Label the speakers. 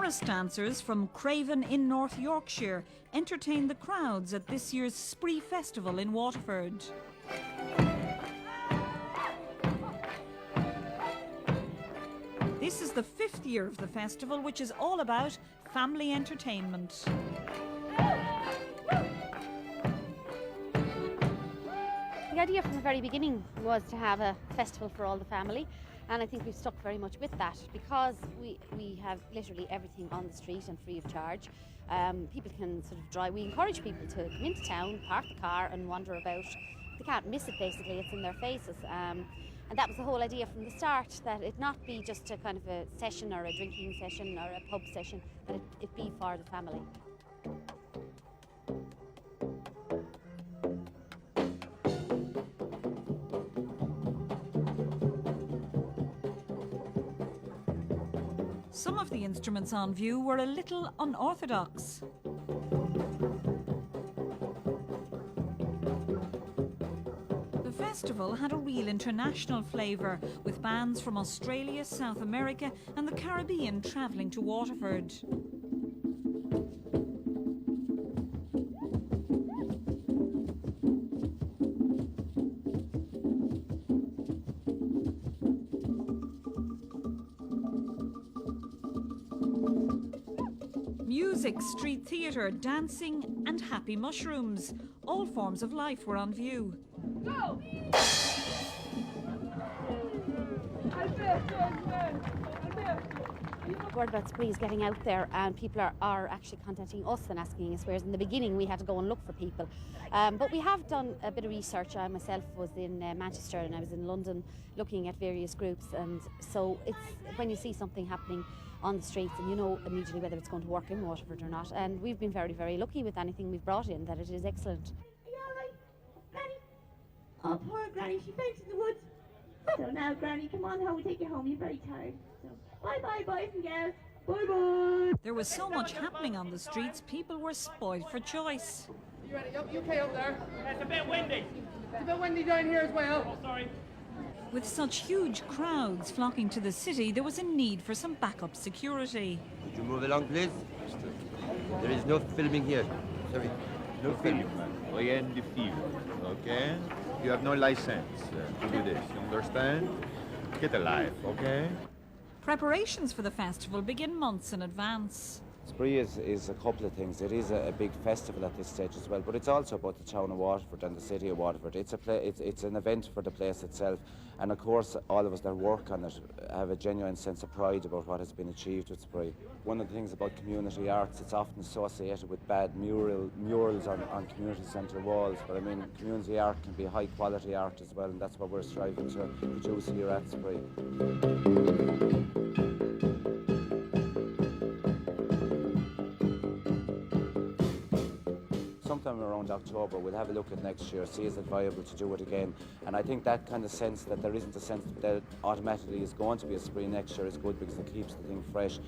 Speaker 1: Morris dancers from Craven in North Yorkshire entertain the crowds at this year's Spraoi Festival in Waterford. This is the 5th year of the festival, which is all about family entertainment.
Speaker 2: The idea from the very beginning was to have a festival for all the family, and I think we've stuck very much with that because we have literally everything on the street and free of charge. People can sort of drive. We encourage people to come into town, park the car and wander about. They can't miss it basically, it's in their faces. And that was the whole idea from the start, that it not be just a kind of a session or a drinking session or a pub session, that it be for the family.
Speaker 1: Some of the instruments on view were a little unorthodox. The festival had a real international flavour, with bands from Australia, South America and the Caribbean travelling to Waterford. Music, street theatre, dancing and happy mushrooms. All forms of life were on view.
Speaker 2: Go! Word about Spraoi is getting out there, and people are actually contacting us and asking us, whereas in the beginning we had to go and look for people. But we have done a bit of research. I myself was in Manchester and I was in London looking at various groups, and so it's when you see something happening on the streets and you know immediately whether it's going to work in Waterford or not. And we've been very, very lucky with anything we've brought in, that it is excellent.
Speaker 3: Are you all right, Granny? Oh, poor Granny, she faints in the woods. So now, Granny, come on home, we'll take you home, you're very tired. So, bye-bye, boys and girls. Bye-bye.
Speaker 1: There was so much happening on the streets, people were spoiled for choice.
Speaker 4: You ready? You okay up there?
Speaker 5: It's a bit windy.
Speaker 4: It's a bit windy down here as well.
Speaker 5: Oh, sorry.
Speaker 1: With such huge crowds flocking to the city, there was a need for some backup security.
Speaker 6: Could you move along, please? There is no filming here. Sorry. No filming.
Speaker 7: Rien de film, okay? You have no license to do this, you understand? Get a life, okay?
Speaker 1: Preparations for the festival begin months in advance.
Speaker 8: Spraoi is a couple of things. It is a big festival at this stage as well, but it's also about the town of Waterford and the city of Waterford. It's an event for the place itself, and of course all of us that work on it have a genuine sense of pride about what has been achieved with Spraoi. One of the things about community arts, it's often associated with bad murals on community centre walls, but I mean community art can be high quality art as well, and that's what we're striving to produce here at Spraoi. Sometime around October we'll have a look at next year, see is it viable to do it again, and I think that kind of sense that there isn't a sense that automatically is going to be a Spraoi next year is good because it keeps the thing fresh.